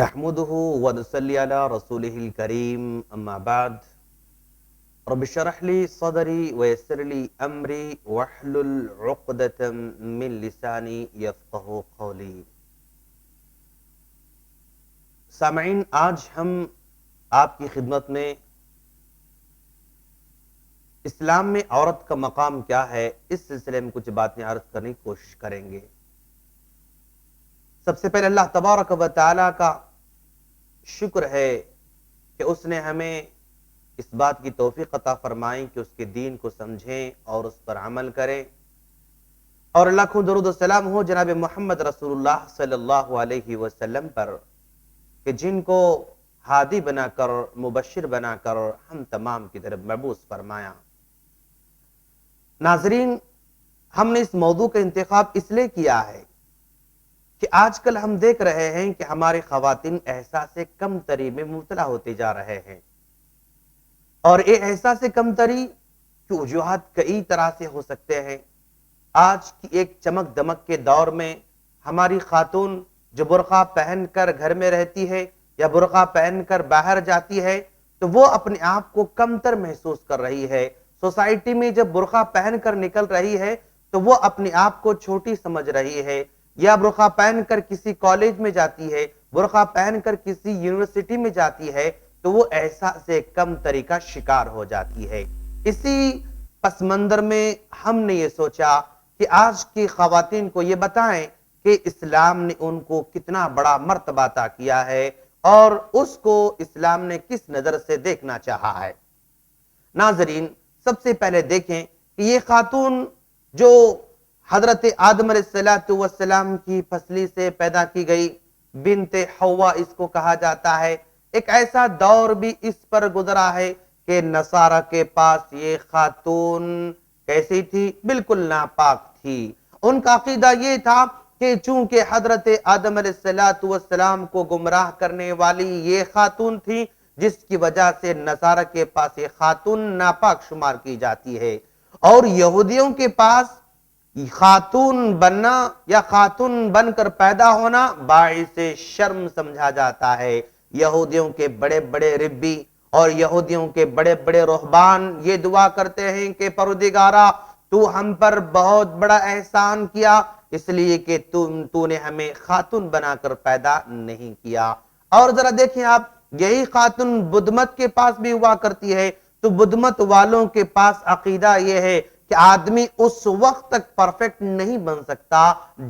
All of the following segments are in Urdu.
نحمده ونصلي على رسوله الكريم اما بعد رب اشرح لي صدري ويسر لي امري واحلل عقدة من لساني يفقهوا قولي. سامعین، آج ہم آپ کی خدمت میں اسلام میں عورت کا مقام کیا ہے اس سلسلے میں کچھ باتیں عرض کرنے کی کوشش کریں گے. سب سے پہلے اللہ تبارک و تعالی کا شکر ہے کہ اس نے ہمیں اس بات کی توفیق عطا فرمائی کہ اس کے دین کو سمجھیں اور اس پر عمل کریں، اور لاکھوں درود و سلام ہو جناب محمد رسول اللہ صلی اللہ علیہ وسلم پر کہ جن کو ہادی بنا کر، مبشر بنا کر ہم تمام کی طرف مبعوث فرمایا. ناظرین، ہم نے اس موضوع کا انتخاب اس لیے کیا ہے کہ آج کل ہم دیکھ رہے ہیں کہ ہماری خواتین احساس کم تری میں مبتلا ہوتے جا رہے ہیں، اور یہ احساس کم تری کی وجوہات کئی طرح سے ہو سکتے ہیں. آج کی ایک چمک دمک کے دور میں ہماری خاتون جو برقع پہن کر گھر میں رہتی ہے یا برقع پہن کر باہر جاتی ہے تو وہ اپنے آپ کو کمتر محسوس کر رہی ہے. سوسائٹی میں جب برقع پہن کر نکل رہی ہے تو وہ اپنے آپ کو چھوٹی سمجھ رہی ہے، یا برقع پہن کر کسی کالج میں جاتی ہے، برقع پہن کر کسی یونیورسٹی میں جاتی ہے تو وہ احساس کم تری کا شکار ہو جاتی ہے. اسی پس منظر میں ہم نے یہ سوچا کہ آج کی خواتین کو یہ بتائیں کہ اسلام نے ان کو کتنا بڑا مرتبہ عطا کیا ہے اور اس کو اسلام نے کس نظر سے دیکھنا چاہا ہے. ناظرین، سب سے پہلے دیکھیں کہ یہ خاتون جو حضرت آدم علیہ السلام کی پسلی سے پیدا کی گئی، بنت حوا اس کو کہا جاتا ہے. ایک ایسا دور بھی اس پر گزرا ہے کہ نصارہ کے پاس یہ خاتون کیسی تھی؟ بالکل ناپاک تھی. ان کا عقیدہ یہ تھا کہ چونکہ حضرت آدم علیہ السلام کو گمراہ کرنے والی یہ خاتون تھی، جس کی وجہ سے نصارہ کے پاس یہ خاتون ناپاک شمار کی جاتی ہے، اور یہودیوں کے پاس خاتون بننا یا خاتون بن کر پیدا ہونا باعث شرم سمجھا جاتا ہے. یہودیوں کے بڑے بڑے ربی اور یہودیوں کے بڑے بڑے رہبان یہ دعا کرتے ہیں کہ پروردگارا تو ہم پر بہت بڑا احسان کیا، اس لیے کہ تو نے ہمیں خاتون بنا کر پیدا نہیں کیا. اور ذرا دیکھیں آپ، یہی خاتون بدھ مت کے پاس بھی ہوا کرتی ہے، تو بدھ مت والوں کے پاس عقیدہ یہ ہے کہ آدمی اس وقت تک پرفیکٹ نہیں بن سکتا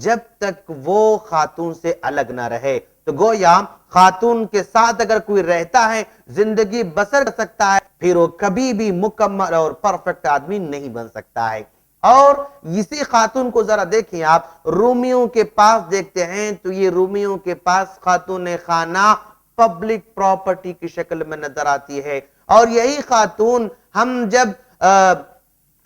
جب تک وہ خاتون سے الگ نہ رہے. تو گویا خاتون کے ساتھ اگر کوئی رہتا ہے، زندگی بسر کر سکتا ہے، پھر وہ کبھی بھی مکمل اور پرفیکٹ آدمی نہیں بن سکتا ہے. اور اسی خاتون کو ذرا دیکھیں آپ، رومیوں کے پاس دیکھتے ہیں تو یہ رومیوں کے پاس خاتون خانہ پبلک پراپرٹی کی شکل میں نظر آتی ہے. اور یہی خاتون ہم جب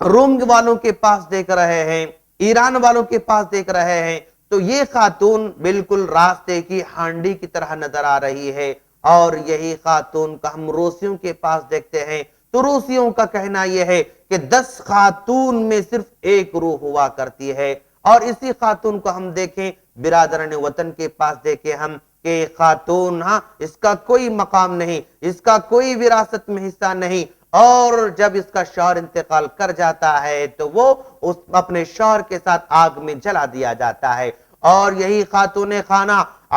روم والوں کے پاس دیکھ رہے ہیں، ایران والوں کے پاس دیکھ رہے ہیں، تو یہ خاتون بالکل راستے کی ہانڈی کی طرح نظر آ رہی ہے. اور یہی خاتون کا ہم روسیوں کے پاس دیکھتے ہیں تو روسیوں کا کہنا یہ ہے کہ 10 خاتون میں صرف ایک روح ہوا کرتی ہے. اور اسی خاتون کو ہم دیکھیں برادران وطن کے پاس دیکھیں ہم کہ خاتون اس کا کوئی مقام نہیں، اس کا کوئی وراثت میں حصہ نہیں، اور جب اس کا شوہر انتقال کر جاتا ہے تو وہ اپنے شوہر کے ساتھ آگ میں جلا دیا جاتا ہے. اور یہی خاتون خانہ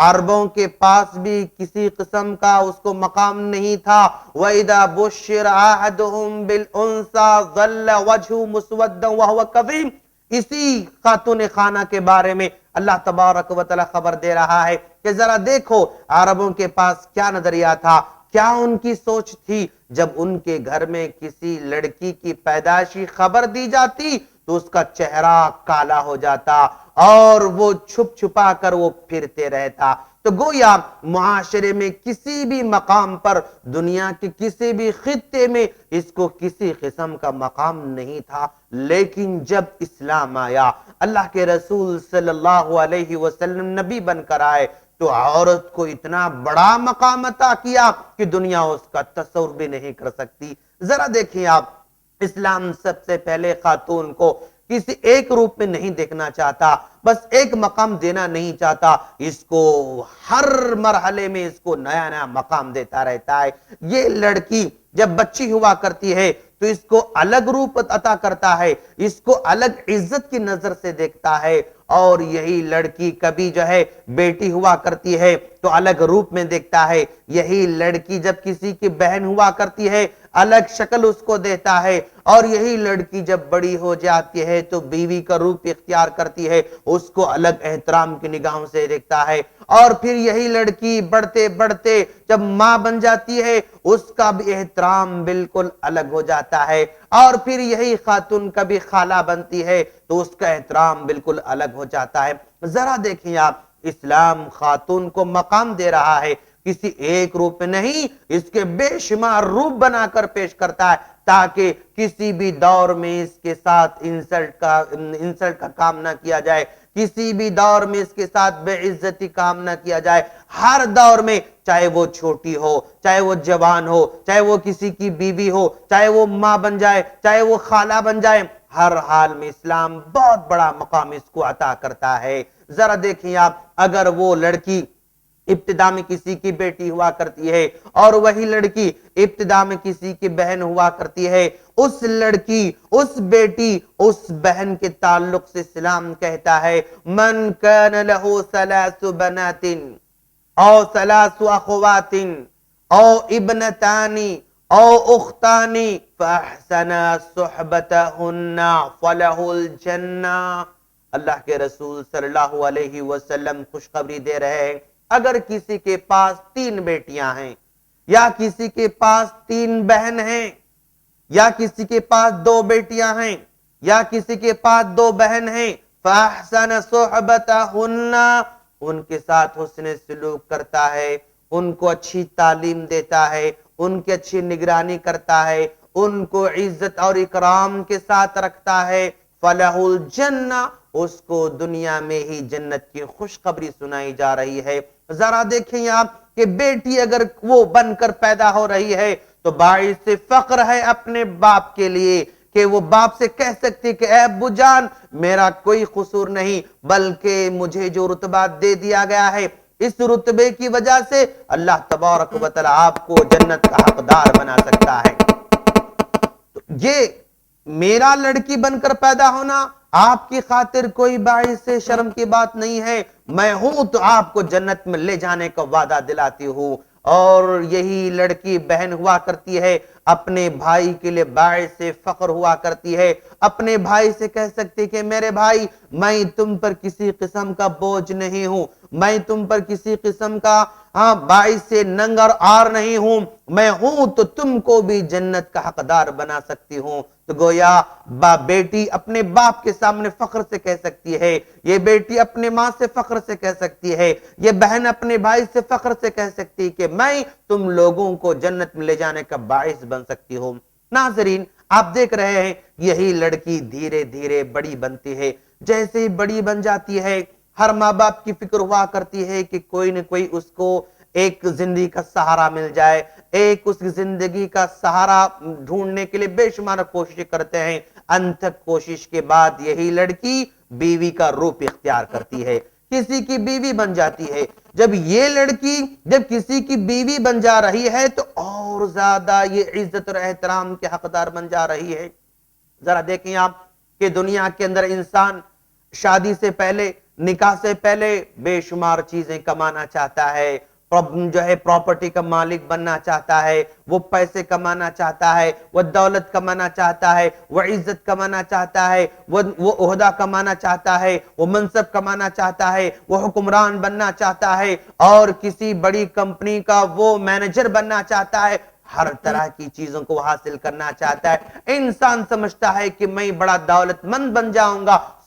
عربوں کے پاس بھی کسی قسم کا اس کو مقام نہیں تھا. وَإِذَا بُشِّرَ أَحَدُهُمْ بِالْأُنْثَىٰ ظَلَّ وَجْهُهُ مُسْوَدًّا وَهُوَ كَظِيمٌ. اسی خاتون خانہ کے بارے میں اللہ تبارک و تعالی خبر دے رہا ہے کہ ذرا دیکھو عربوں کے پاس کیا نظریہ تھا، کیا ان کی سوچ تھی. جب ان کے گھر میں کسی لڑکی کی پیدائشی خبر دی جاتی تو اس کا چہرہ کالا ہو جاتا اور وہ چھپ چھپا کر وہ پھرتے رہتا. تو گویا معاشرے میں کسی بھی مقام پر، دنیا کے کسی بھی خطے میں اس کو کسی قسم کا مقام نہیں تھا، لیکن جب اسلام آیا، اللہ کے رسول صلی اللہ علیہ وسلم نبی بن کر آئے، تو عورت کو اتنا بڑا مقام عطا کیا کہ دنیا اس کا تصور بھی نہیں کر سکتی۔ ذرا دیکھیں آپ، اسلام سب سے پہلے خاتون کو کسی ایک روپ میں نہیں دیکھنا چاہتا، بس ایک مقام دینا نہیں چاہتا، اس کو ہر مرحلے میں اس کو نیا نیا مقام دیتا رہتا ہے۔ یہ لڑکی جب بچی ہوا کرتی ہے تو اس کو الگ روپ عطا کرتا ہے، اس کو الگ عزت کی نظر سے دیکھتا ہے، اور یہی لڑکی کبھی جو ہے بیٹی ہوا کرتی ہے تو الگ روپ میں دیکھتا ہے، یہی لڑکی جب کسی کی بہن ہوا کرتی ہے الگ شکل اس کو دیتا ہے، اور یہی لڑکی جب بڑی ہو جاتی ہے تو بیوی کا روپ اختیار کرتی ہے، اس کو الگ احترام کی نگاہوں سے دیکھتا ہے، اور پھر یہی لڑکی بڑھتے بڑھتے جب ماں بن جاتی ہے اس کا بھی احترام بالکل الگ ہو جاتا ہے، اور پھر یہی خاتون کبھی خالہ بنتی ہے تو اس کا احترام بالکل الگ ہو جاتا ہے۔ ذرا دیکھیں آپ، اسلام خاتون کو مقام دے رہا ہے، کسی ایک روپ میں نہیں، اس کے بے شمار روپ بنا کر پیش کرتا ہے، تاکہ کسی بھی دور میں اس کے ساتھ انسلٹ کا کام نہ کیا جائے، کسی بھی دور میں اس کے ساتھ بے عزتی کام نہ کیا جائے۔ ہر دور میں، چاہے وہ چھوٹی ہو، چاہے وہ جوان ہو، چاہے وہ کسی کی بیوی ہو، چاہے وہ ماں بن جائے، چاہے وہ خالہ بن جائے، ہر حال میں اسلام بہت بڑا مقام اس کو عطا کرتا ہے۔ ذرا دیکھیں آپ، اگر وہ لڑکی ابتدا میں کسی کی بیٹی ہوا کرتی ہے اور وہی لڑکی ابتدا میں کسی کی بہن ہوا کرتی ہے، اس لڑکی، اس بیٹی، اس بہن کے تعلق سے اسلام کہتا ہے من کان لہ ثلاث بنات او ثلاث اخوات او ابنتان او اختان فاحسن صحبتهن فلہ الجنہ۔ اللہ کے رسول صلی اللہ علیہ وسلم خوشخبری دے رہے ہیں، اگر کسی کے پاس 3 بیٹیاں ہیں، یا کسی کے پاس 3 بہن ہیں، یا کسی کے پاس 2 بیٹیاں ہیں، یا کسی کے پاس 2 بہن ہیں، فاحسن صحبتهن، ان کے ساتھ حسن سلوک کرتا ہے، ان کو اچھی تعلیم دیتا ہے، ان کی اچھی نگرانی کرتا ہے، ان کو عزت اور اکرام کے ساتھ رکھتا ہے، فلہ الجنہ، اس کو دنیا میں ہی جنت کی خوشخبری سنائی جا رہی ہے۔ ذرا دیکھیں آپ کہ بیٹی اگر وہ بن کر پیدا ہو رہی ہے تو باعث فخر ہے اپنے باپ کے لیے، کہ وہ باپ سے کہہ سکتی کہ اے ابو جان، میرا کوئی قصور نہیں، بلکہ مجھے جو رتبہ دے دیا گیا ہے، اس رتبے کی وجہ سے اللہ تبارک و تعالی آپ کو جنت کا حقدار بنا سکتا ہے۔ یہ میرا لڑکی بن کر پیدا ہونا آپ کی خاطر کوئی باعث شرم کی بات نہیں ہے، میں ہوں تو آپ کو جنت میں لے جانے کا وعدہ دلاتی ہوں۔ اور یہی لڑکی بہن ہوا کرتی ہے، اپنے بھائی کے لیے باعث فخر ہوا کرتی ہے، اپنے بھائی سے کہہ سکتی کہ میرے بھائی، میں تم پر کسی قسم کا بوجھ نہیں ہوں، میں تم پر کسی قسم کا باعث ننگ اور آر نہیں ہوں، میں ہوں تو تم کو بھی جنت کا حقدار بنا سکتی ہوں۔ تو گویا بیٹی اپنے باپ کے سامنے فخر سے کہہ سکتی ہے، یہ بیٹی اپنے ماں سے فخر سے کہہ سکتی ہے، یہ بہن اپنے بھائی سے فخر سے کہہ سکتی کہ میں تم لوگوں کو جنت میں لے جانے کا باعث بن سکتی ہوں۔ ناظرین، آپ دیکھ رہے ہیں یہی لڑکی دھیرے دھیرے بڑی بنتی ہے، جیسے ہی بڑی بن جاتی ہے ہر ماں باپ کی فکر ہوا کرتی ہے کہ کوئی نہ کوئی اس کو ایک زندگی کا سہارا مل جائے، ایک اس زندگی کا سہارا ڈھونڈنے کے لیے بے شمار کوشش کرتے ہیں، انتھک کوشش کے بعد یہی لڑکی بیوی کا روپ اختیار کرتی ہے، کسی کی بیوی بن جاتی ہے۔ جب یہ لڑکی جب کسی کی بیوی بن جا رہی ہے تو اور زیادہ یہ عزت اور احترام کے حقدار بن جا رہی ہے۔ ذرا دیکھیں آپ کہ دنیا کے اندر انسان شادی سے پہلے، نکاح سے پہلے بے شمار چیزیں کمانا چاہتا ہے، جو ہے پراپرٹی کا مالک بننا چاہتا ہے، وہ پیسے کمانا چاہتا ہے، وہ دولت کمانا چاہتا ہے، وہ عزت کمانا چاہتا ہے، وہ عہدہ کمانا چاہتا ہے، وہ منصب کمانا چاہتا ہے، وہ حکمران بننا چاہتا ہے، اور کسی بڑی کمپنی کا وہ مینیجر بننا چاہتا ہے، ہر طرح کی چیزوں کو حاصل کرنا چاہتا ہے۔ انسان سمجھتا ہے کہ میں بڑا دولت مند بن جاؤں گا،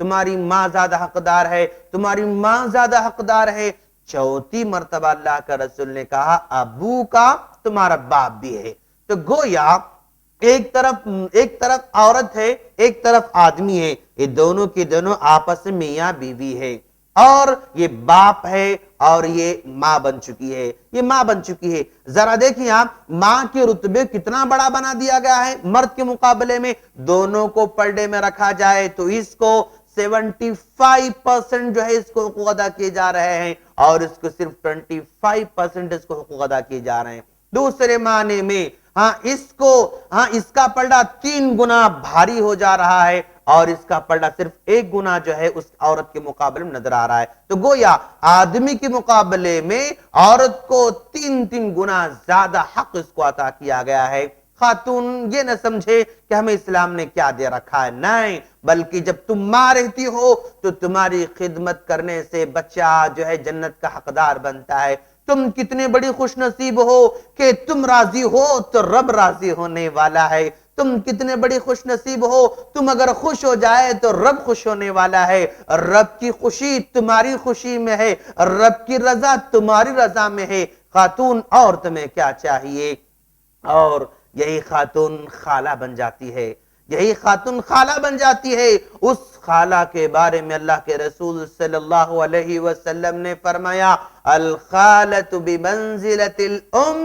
تمہاری ماں زیادہ حقدار ہے، تمہاری ماں زیادہ حقدار ہے۔ چوتھی مرتبہ اللہ کا رسول نے کہا ابو کا، تمہارا باپ بھی ہے۔ تو گویا ایک طرف عورت ہے، ایک طرف آدمی ہے، یہ دونوں کے دونوں آپس میں میاں بیوی ہے، اور یہ باپ ہے اور یہ ماں بن چکی ہے، یہ ماں بن چکی ہے۔ ذرا دیکھیں آپ، ماں کے رتبے کتنا بڑا بنا دیا گیا ہے مرد کے مقابلے میں۔ دونوں کو پردے میں رکھا جائے تو اس کو 75% جو ہے اس کو حقوق ادا کیے جا رہے ہیں، اور اس کو صرف 25% اس کو حقوق ادا کیے جا رہے ہیں۔ دوسرے معنی میں اس کا پلڑا 3 گنا بھاری ہو جا رہا ہے، اور اس کا پلڑا صرف 1 گنا جو ہے اس عورت کے مقابلے میں نظر آ رہا ہے۔ تو گویا آدمی کے مقابلے میں عورت کو 3 گنا زیادہ حق اس کو عطا کیا گیا ہے۔ خاتون یہ نہ سمجھے کہ ہمیں اسلام نے کیا دے رکھا ہے، نہیں، بلکہ جب تم ماں رہتی ہو تو تمہاری خدمت کرنے سے بچہ جو ہے جنت کا حقدار بنتا ہے۔ تم کتنے بڑی خوش نصیب ہو کہ تم راضی ہو تو رب راضی ہونے والا ہے۔ تم کتنے بڑی خوش نصیب ہو، تم اگر خوش ہو جائے تو رب خوش ہونے والا ہے۔ رب کی خوشی تمہاری خوشی میں ہے، رب کی رضا تمہاری رضا میں ہے۔ خاتون اور تمہیں کیا چاہیے؟ اور یہی خاتون خالہ بن جاتی ہے، یہی خاتون خالہ بن جاتی ہے۔ اس خالہ کے بارے میں اللہ کے رسول صلی اللہ علیہ وسلم نے فرمایا الخالۃ بمنزلۃ الام،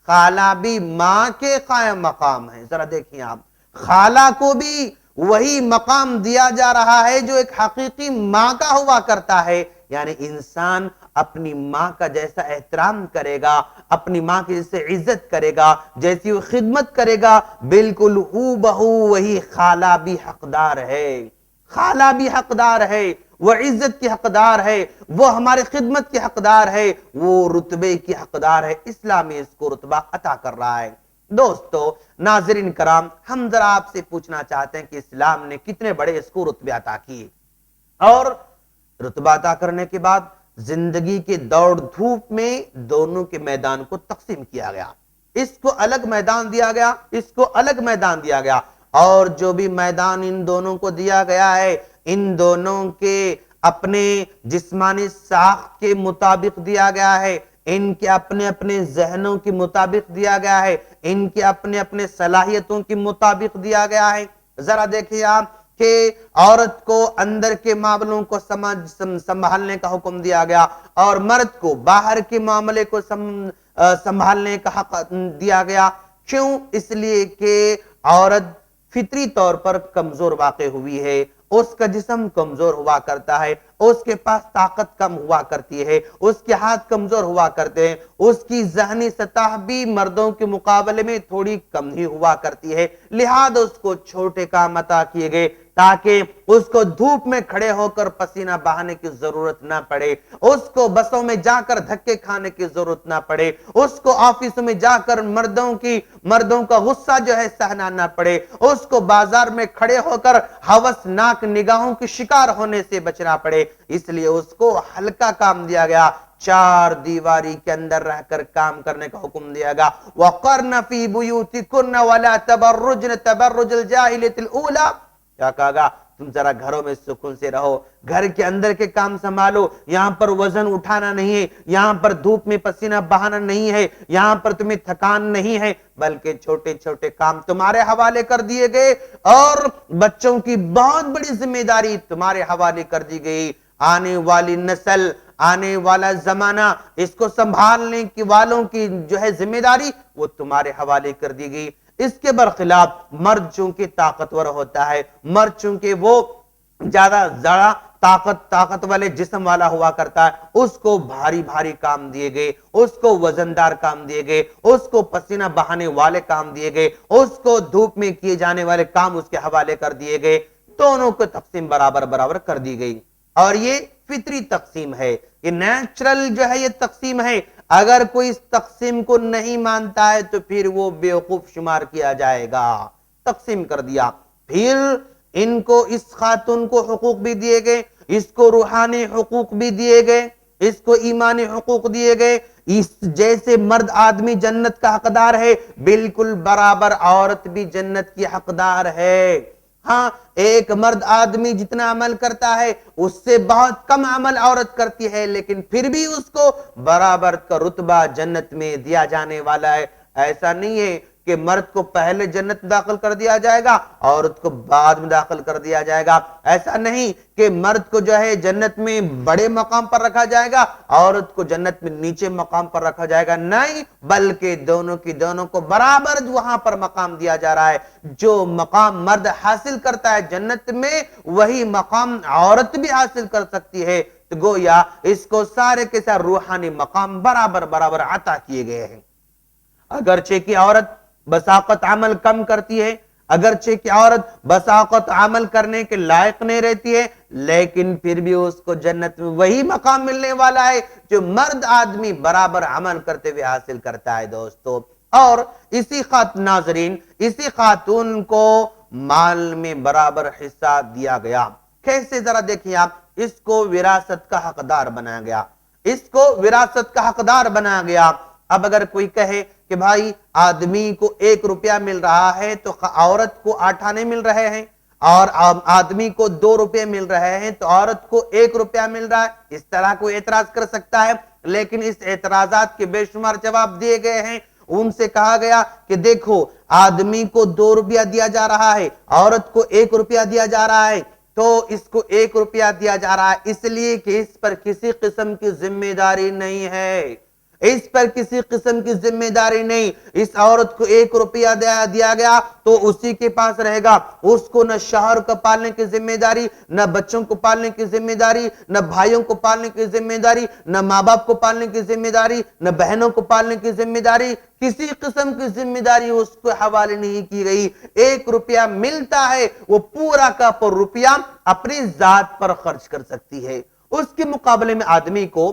خالہ بھی ماں کے قائم مقام ہے۔ ذرا دیکھیں آپ، خالہ کو بھی وہی مقام دیا جا رہا ہے جو ایک حقیقی ماں کا ہوا کرتا ہے۔ یعنی انسان اپنی ماں کا جیسا احترام کرے گا، اپنی ماں کی جیسے عزت کرے گا، جیسی وہ خدمت کرے گا، بالکل ہو بہو وہی خالہ بھی حقدار ہے۔ خالہ بھی حقدار ہے، وہ عزت کی حقدار ہے، وہ ہمارے خدمت کی حقدار ہے، وہ رتبے کی حقدار ہے۔ اسلام اس کو رتبہ عطا کر رہا ہے۔ دوستو، ناظرین کرام، ہم ذرا آپ سے پوچھنا چاہتے ہیں کہ اسلام نے کتنے بڑے اس کو رتبے عطا کیے، اور رتبہ عطا کرنے کے بعد زندگی کے دوڑ دھوپ میں دونوں کے میدان کو تقسیم کیا گیا۔ اس کو الگ میدان دیا گیا، اس کو الگ میدان دیا گیا، اور جو بھی میدان ان دونوں کو دیا گیا ہے، ان دونوں کے اپنے جسمانی ساخت کے مطابق دیا گیا ہے، ان کے اپنے اپنے ذہنوں کے مطابق دیا گیا ہے، ان کے اپنے اپنے صلاحیتوں کے مطابق دیا گیا ہے۔ ذرا دیکھیں آپ کہ عورت کو اندر کے معاملوں کو سنبھالنے کا حکم دیا گیا، اور مرد کو باہر کے معاملے کو سنبھالنے کا حق دیا گیا۔ کیوں؟ اس لیے کہ عورت فطری طور پر کمزور واقع ہوئی ہے، اس کا جسم کمزور ہوا کرتا ہے، اس کے پاس طاقت کم ہوا کرتی ہے، اس کے ہاتھ کمزور ہوا کرتے ہیں، اس کی ذہنی سطح بھی مردوں کے مقابلے میں تھوڑی کم ہی ہوا کرتی ہے، لہذا اس کو چھوٹے کام عطا کیے گئے تاکہ اس کو دھوپ میں کھڑے ہو کر پسینہ بہانے کی ضرورت نہ پڑے، اس کو بسوں میں جا کر دھکے کھانے کی ضرورت نہ پڑے، اس کو آفسوں میں جا کر مردوں کا غصہ جو ہے سہنا نہ پڑے، اس کو بازار میں کھڑے ہو کر ہوسناک نگاہوں کی شکار ہونے سے بچنا پڑے، اس لیے اس کو ہلکا کام دیا گیا، 4 دیواری کے اندر رہ کر کام کرنے کا حکم دیا گیا۔ وَقَرْنَ فِي بُيُوتِكُنَّ وَلَا تَبَرُّجْنَ تَبَرُّجَ الْجَاهِلِيَّةِ الْأُولَى، کیا کہا گا؟ تم ذرا گھروں میں سکون سے رہو، گھر کے اندر کے کام سنبھالو، یہاں پر وزن اٹھانا نہیں ہے، یہاں پر دھوپ میں پسینہ بہانا نہیں ہے، یہاں پر تمہیں تھکان نہیں ہے، بلکہ چھوٹے چھوٹے کام تمہارے حوالے کر دیے گئے، اور بچوں کی بہت بڑی ذمہ داری تمہارے حوالے کر دی گئی۔ آنے والی نسل، آنے والا زمانہ، اس کو سنبھالنے کی والوں کی جو ہے ذمہ داری وہ تمہارے حوالے کر دی گئی۔ اس کے برخلاف مرد چونکہ طاقتور ہوتا ہے، مرد چونکہ وہ زیادہ طاقت والے جسم والا ہوا کرتا ہے، اس کو بھاری بھاری کام دیے گئے، اس کو وزندار کام دیے گئے، اس کو پسینہ بہانے والے کام دیے گئے، اس کو دھوپ میں کیے جانے والے کام اس کے حوالے کر دیے گئے، دونوں کو تقسیم برابر کر دی گئی۔ اور یہ فطری تقسیم ہے، یہ نیچرل جو ہے یہ تقسیم ہے۔ اگر کوئی اس تقسیم کو نہیں مانتا ہے تو پھر وہ بیوقوف شمار کیا جائے گا۔ تقسیم کر دیا، پھر ان کو، اس خاتون کو حقوق بھی دیے گئے، اس کو روحانی حقوق بھی دیے گئے، اس کو ایمانی حقوق دیے گئے۔ اس جیسے مرد آدمی جنت کا حقدار ہے، بالکل برابر عورت بھی جنت کی حقدار ہے۔ ہاں ایک مرد آدمی جتنا عمل کرتا ہے اس سے بہت کم عمل عورت کرتی ہے، لیکن پھر بھی اس کو برابر کا رتبہ جنت میں دیا جانے والا ہے۔ ایسا نہیں ہے کہ مرد کو پہلے جنت داخل کر دیا جائے گا، عورت کو بعد میں داخل کر دیا جائے گا۔ ایسا نہیں کہ مرد کو جو ہے جنت میں بڑے مقام پر رکھا جائے گا، عورت کو جنت میں نیچے مقام پر رکھا جائے گا، نہیں، بلکہ دونوں کو برابر وہاں پر مقام دیا جا رہا ہے۔ جو مقام مرد حاصل کرتا ہے جنت میں، وہی مقام عورت بھی حاصل کر سکتی ہے۔ تو گویا اس کو سارے کے سارے روحانی مقام برابر عطا کیے گئے ہیں۔ اگرچہ کہ عورت بساقت عمل کم کرتی ہے، اگرچہ کہ عورت بساقت عمل کرنے کے لائق نہیں رہتی ہے، لیکن پھر بھی اس کو جنت میں وہی مقام ملنے والا ہے جو مرد آدمی برابر عمل کرتے ہوئے حاصل کرتا ہے دوستو۔ اور ناظرین اسی خاتون کو مال میں برابر حصہ دیا گیا۔ کیسے؟ ذرا دیکھیں آپ، اس کو وراثت کا حقدار بنایا گیا، اس کو وراثت کا حقدار بنایا گیا۔ اب اگر کوئی کہے کہ بھائی آدمی کو 1 روپیہ مل رہا ہے تو عورت کو 8 آنے مل رہے ہیں، اور آدمی کو 2 روپے مل رہے ہیں تو عورت کو 1 روپیہ مل رہا ہے، اس طرح کوئی اعتراض کر سکتا ہے، لیکن اس اعتراضات کے بے شمار جواب دیے گئے ہیں۔ ان سے کہا گیا کہ دیکھو آدمی کو 2 روپیہ دیا جا رہا ہے، عورت کو 1 روپیہ دیا جا رہا ہے، تو اس کو 1 روپیہ دیا جا رہا ہے اس لیے کہ اس پر کسی قسم کی ذمہ داری نہیں ہے، اس پر کسی قسم کی ذمہ داری نہیں۔ اس عورت کو 1 روپیہ دیا گیا تو اسی کے پاس رہے گا، اس کو نہ شوہر کو پالنے کی ذمہ داری، نہ بچوں کو پالنے کی ذمہ داری، نہ بھائیوں کو پالنے کی ذمہ داری، نہ ماں باپ کو پالنے کی ذمہ داری، نہ بہنوں کو پالنے کی ذمہ داری، کسی قسم کی ذمہ داری اس کو حوالے نہیں کی گئی۔ 1 روپیہ ملتا ہے، وہ پورا کا پورا روپیہ اپنی ذات پر خرچ کر سکتی ہے۔ اس کے مقابلے میں آدمی کو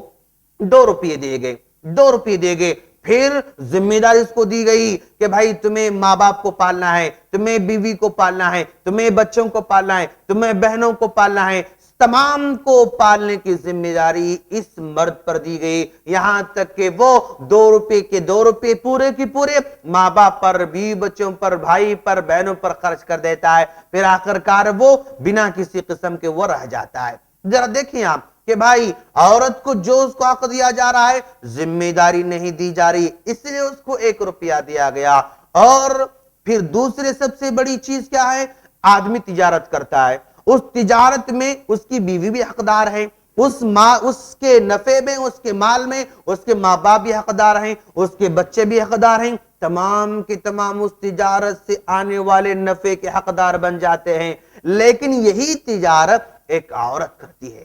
2 روپیے دیے گئے، 2 روپیے دے گئے، پھر ذمہ داری اس کو دی گئی کہ بھائی تمہیں ماں باپ کو پالنا ہے، تمہیں بیوی کو پالنا ہے، تمہیں بچوں کو پالنا ہے، تمہیں بہنوں کو پالنا ہے، تمام کو پالنے کی ذمہ داری اس مرد پر دی گئی، یہاں تک کہ وہ 2 روپے کے 2 روپے پورے کی پورے ماں باپ پر، بیوی بچوں پر، بھائی پر، بہنوں پر خرچ کر دیتا ہے، پھر آخرکار وہ بنا کسی قسم کے وہ رہ جاتا ہے۔ ذرا دیکھیں آپ کہ بھائی عورت کو جو اس کو حق دیا جا رہا ہے ذمہ داری نہیں دی جا رہی، اس لیے اس کو 1 روپیہ دیا گیا۔ اور پھر دوسرے سب سے بڑی چیز کیا ہے؟ آدمی تجارت کرتا ہے، اس تجارت میں اس کی بیوی بھی حقدار ہے، اس کے نفع میں، اس کے مال میں اس کے ماں باپ بھی حقدار ہیں، اس کے بچے بھی حقدار ہیں، تمام کے تمام اس تجارت سے آنے والے نفع کے حقدار بن جاتے ہیں۔ لیکن یہی تجارت ایک عورت کرتی ہے،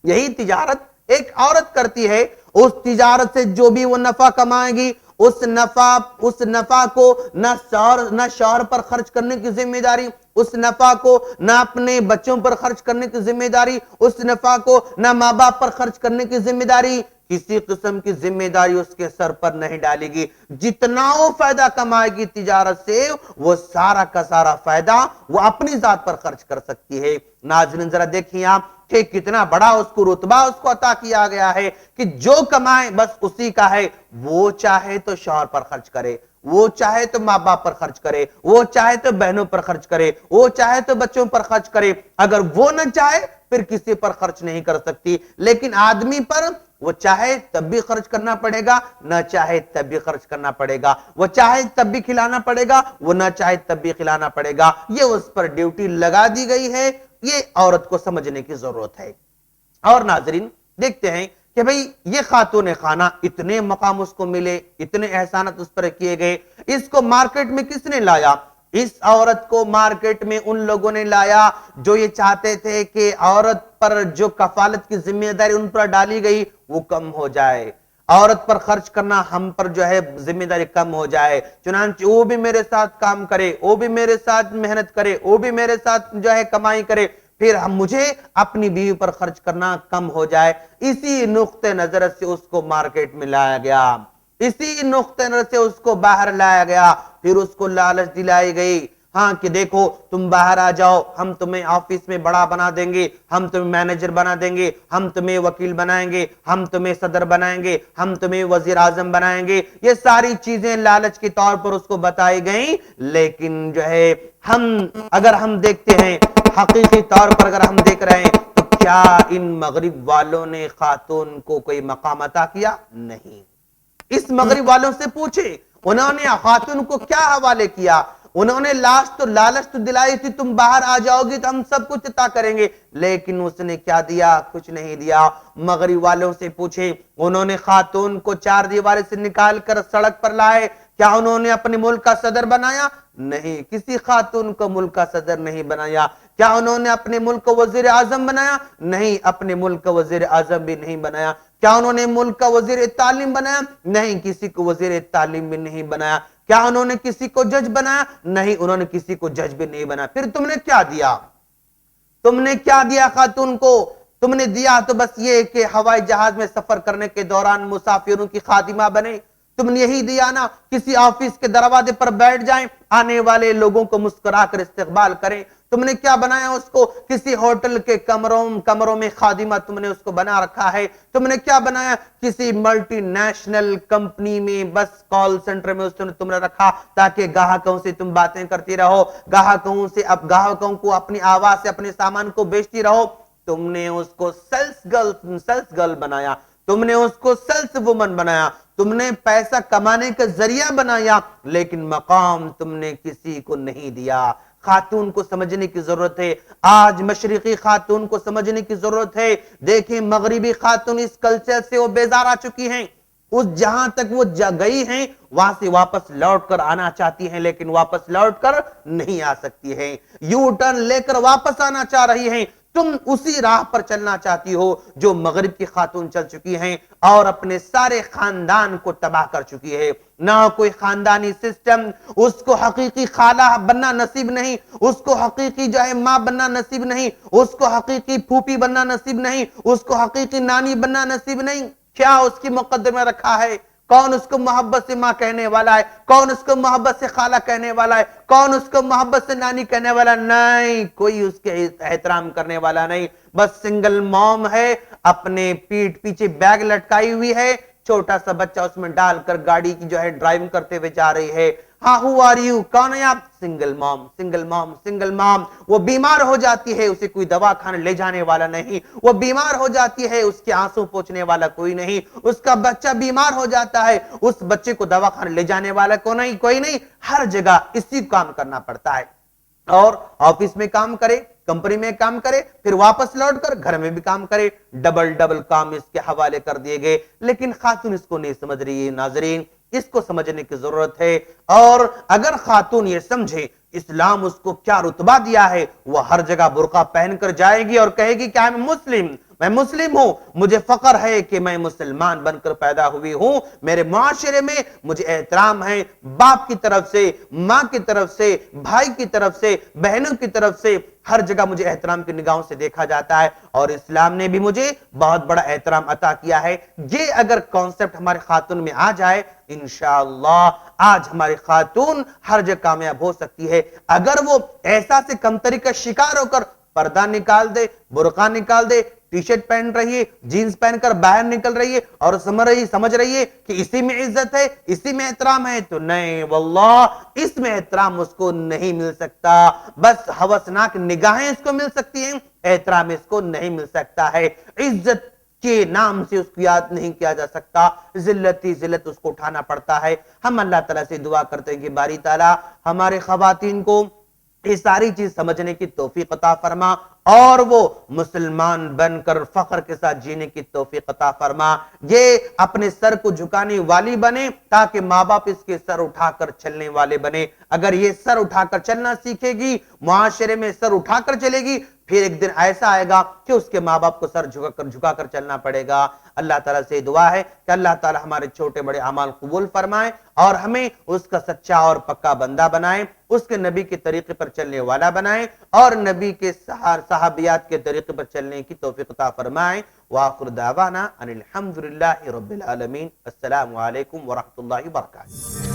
یہی تجارت ایک عورت کرتی ہے۔ اس تجارت سے جو بھی وہ نفع کمائے گی، اس نفع کو نہ شوہر پر خرچ کرنے کی ذمہ داری، اس نفع کو نہ اپنے بچوں پر خرچ کرنے کی ذمہ داری، اس نفع کو نہ ماں باپ پر خرچ کرنے کی ذمہ داری، کسی قسم کی ذمہ داری اس کے سر پر نہیں ڈالے گی۔ جتنا وہ فائدہ کمائے گی تجارت سے، وہ سارا کا سارا فائدہ وہ اپنی ذات پر خرچ کر سکتی ہے۔ ناظرین ذرا دیکھیں آپ کہ کتنا بڑا اس کو رتبہ اس کو عطا کیا گیا ہے کہ جو کمائے بس اسی کا ہے، وہ چاہے تو شوہر پر خرچ کرے، وہ چاہے تو ماں باپ پر خرچ کرے، وہ چاہے تو بہنوں پر خرچ کرے، وہ چاہے تو بچوں پر خرچ کرے، اگر وہ نہ چاہے پھر کسی پر خرچ نہیں کر سکتی۔ لیکن آدمی پر وہ چاہے تب بھی خرچ کرنا پڑے گا، نہ چاہے تب بھی خرچ کرنا پڑے گا، وہ چاہے تب بھی کھلانا پڑے گا، وہ نہ چاہے تب بھی کھلانا پڑے گا، یہ اس پر ڈیوٹی لگا دی گئی ہے۔ یہ عورت کو سمجھنے کی ضرورت ہے۔ اور ناظرین دیکھتے ہیں کہ بھئی یہ خاتون خانہ اتنے مقام اس کو ملے، اتنے احسانات اس پر کیے گئے، اس کو مارکیٹ میں کس نے لایا؟ اس عورت کو مارکیٹ میں ان لوگوں نے لایا جو یہ چاہتے تھے کہ عورت پر جو کفالت کی ذمہ داری ان پر ڈالی گئی وہ کم ہو جائے، عورت پر خرچ کرنا ہم پر جو ہے ذمہ داری کم ہو جائے، چنانچہ وہ بھی میرے ساتھ کام کرے، وہ بھی میرے ساتھ محنت کرے، وہ بھی میرے ساتھ جو ہے کمائی کرے، پھر مجھے اپنی بیوی پر خرچ کرنا کم ہو جائے۔ اسی نقطہ نظر سے اس کو مارکیٹ میں لایا گیا، اسی نقطہ نظر سے اس کو باہر لایا گیا، پھر اس کو لالچ دلائی گئی، ہاں کہ دیکھو تم باہر آ جاؤ، ہم تمہیں آفس میں بڑا بنا دیں گے، ہم تمہیں مینیجر بنا دیں گے، ہم تمہیں وکیل بنائیں گے، ہم تمہیں صدر بنائیں گے، ہم تمہیں وزیر اعظم بنائیں گے، یہ ساری چیزیں لالچ کے طور پر اس کو بتائی گئیں۔ لیکن جو ہے اگر ہم دیکھتے ہیں حقیقی طور پر، اگر ہم دیکھ رہے ہیں تو کیا ان مغرب والوں نے خاتون کو کوئی مقام عطا کیا؟ نہیں۔ اس مغرب والوں سے پوچھے انہوں نے خاتون کو کیا حوالے کیا؟ انہوں نے لالچ تو دلائی تھی تم باہر آ جاؤ گی تو ہم سب کچھ عطا کریں گے، لیکن اس نے کیا دیا؟ کچھ نہیں دیا۔ مغرب والوں سے پوچھے انہوں نے خاتون کو چار دیوارے سے نکال کر سڑک پر لائے، کیا انہوں نے اپنے ملک کا صدر بنایا؟ نہیں، کسی خاتون کو ملک کا صدر نہیں بنایا۔ کیا انہوں نے اپنے ملک کو وزیر اعظم بنایا؟ نہیں، اپنے ملک کا وزیر اعظم بھی نہیں بنایا۔ کیا انہوں نے ملک کا وزیر تعلیم بنایا؟ نہیں، کسی کو وزیر تعلیم بھی نہیں بنایا۔ کیا انہوں نے کسی کو جج بنایا؟ نہیں، انہوں نے کسی کو جج بھی نہیں بنایا۔ پھر تم نے کیا دیا؟ تم نے کیا دیا خاتون کو؟ تم نے دیا تو بس یہ کہ ہوائی جہاز میں سفر کرنے کے دوران مسافروں کی خادمہ بنے۔ تم نے یہی دیا نا، کسی آفس کے دروازے پر بیٹھ جائیں، آنے والے لوگوں کو مسکرا کر استقبال کریں۔ تم نے کیا بنایا اس کو؟ کسی ہوٹل کے کمروں میں خادمہ تم نے اس کو بنا رکھا ہے۔ تم نے کیا بنایا؟ کسی ملٹی نیشنل کمپنی میں بس کال سنٹر میں تم نے رکھا تاکہ گاہکوں سے تم باتیں کرتی رہو، گاہکوں کو اپنی آواز سے اپنے سامان کو بیچتی رہو۔ تم نے اس کو سیلس گرل بنایا، تم نے اس کو سیلس وومن بنایا، تم نے پیسہ کمانے کا ذریعہ بنایا، لیکن مقام تم نے کسی کو نہیں دیا۔ خاتون کو سمجھنے کی ضرورت ہے، آج مشرقی خاتون کو سمجھنے کی ضرورت ہے۔ دیکھیں مغربی خاتون اس کلچر سے وہ بیزار آ چکی ہیں، اس جہاں تک وہ گئی ہیں وہاں سے واپس لوٹ کر آنا چاہتی ہیں، لیکن واپس لوٹ کر نہیں آ سکتی ہیں، یو ٹرن لے کر واپس آنا چاہ رہی ہیں۔ تم اسی راہ پر چلنا چاہتی ہو جو مغرب کی خاتون چل چکی ہیں اور اپنے سارے خاندان کو تباہ کر چکی ہے۔ نہ کوئی خاندانی سسٹم، اس کو حقیقی خالہ بننا نصیب نہیں، اس کو حقیقی جو ہے ماں بننا نصیب نہیں، اس کو حقیقی پھوپھی بننا نصیب نہیں، اس کو حقیقی نانی بننا نصیب نہیں۔ کیا اس کی مقدر میں رکھا ہے؟ کون اس کو محبت سے ماں کہنے والا ہے؟ کون اس کو محبت سے خالہ کہنے والا ہے؟ کون اس کو محبت سے نانی کہنے والا؟ نہیں، کوئی اس کے احترام کرنے والا نہیں۔ بس سنگل موم ہے، اپنے پیٹ پیچھے بیگ لٹکائی ہوئی ہے، چھوٹا سا بچہ اس میں ڈال کر گاڑی کی جو ہے ڈرائیونگ کرتے ہوئے جا رہی ہے۔ ہاں، ہو آر یو؟ کون ہے آپ؟ سنگل موم، سنگل موم، سنگل موم۔ وہ بیمار ہو جاتی ہے، اسے کوئی دوا کھانے لے جانے والا نہیں، وہ بیمار ہو جاتی ہے، اس کے آنسو پوچھنے والا کوئی نہیں، اس کا بچہ بیمار ہو جاتا ہے، اس بچے کو دوا کھانے لے جانے والا کوئی نہیں، ہر جگہ اسی کام کرنا پڑتا ہے۔ اور آفس میں کام کرے، کمپنی میں کام کرے، پھر واپس لوٹ کر گھر میں بھی کام کرے، ڈبل کام اس کے حوالے کر دیے گئے۔ لیکن خاتون اس کو نہیں سمجھ رہی ہے۔ ناظرین، اس کو سمجھنے کی ضرورت ہے، اور اگر خاتون یہ سمجھے اسلام اس کو کیا رتبہ دیا ہے، وہ ہر جگہ برقع پہن کر جائے گی اور کہے گی کہ میں مسلم ہوں، مجھے فخر ہے کہ میں مسلمان بن کر پیدا ہوئی ہوں، میرے معاشرے میں مجھے احترام ہے، باپ کی طرف سے، ماں کی طرف سے، بھائی کی طرف سے، بہنوں کی طرف سے، ہر جگہ مجھے احترام کی نگاہوں سے دیکھا جاتا ہے، اور اسلام نے بھی مجھے بہت بڑا احترام عطا کیا ہے۔ یہ اگر کانسیپٹ ہمارے خاتون میں آ جائے، انشاءاللہ آج ہماری خاتون ہر جگہ کامیاب ہو سکتی ہے۔ اگر وہ احساس کمتری کا شکار ہو کر پردہ نکال دے، برقع نکال دے، ٹی شرٹ پہن رہی ہے، جینز پہن کر باہر نکل رہی ہے اور سمجھ رہی ہے کہ اسی میں عزت ہے، اسی میں احترام ہے، تو نہیں واللہ اس میں احترام اس کو نہیں مل سکتا، بس ہوسناک نگاہیں اس کو مل سکتی ہیں، احترام اس کو نہیں مل سکتا ہے۔ عزت کے نام سے اس کو یاد نہیں کیا جا سکتا، ذلت اس کو اٹھانا پڑتا ہے۔ ہم اللہ تعالیٰ سے دعا کرتے ہیں کہ باری تعالیٰ ہمارے خواتین کو یہ ساری چیز سمجھنے کی توفیق عطا فرما، اور وہ مسلمان بن کر فخر کے ساتھ جینے کی توفیق عطا فرما، یہ اپنے سر کو جھکانے والی بنے تاکہ ماں باپ اس کے سر اٹھا کر چلنے والے بنے۔ اگر یہ سر اٹھا کر چلنا سیکھے گی، معاشرے میں سر اٹھا کر چلے گی، پھر ایک دن ایسا آئے گا کہ اس کے ماں باپ کو سر جھکا کر چلنا پڑے گا۔ اللہ تعالیٰ سے دعا ہے کہ اللہ تعالیٰ ہمارے چھوٹے بڑے اعمال قبول فرمائے اور ہمیں اس کا سچا اور پکا بندہ بنائے، اس کے نبی کے طریقے پر چلنے والا بنائے، اور نبی کے صحابیات کے طریقے پر چلنے کی توفیق عطا فرمائے۔ وآخر دعوانا ان الحمدللہ رب العالمین۔ السلام علیکم ورحمۃ اللہ وبرکاتہ۔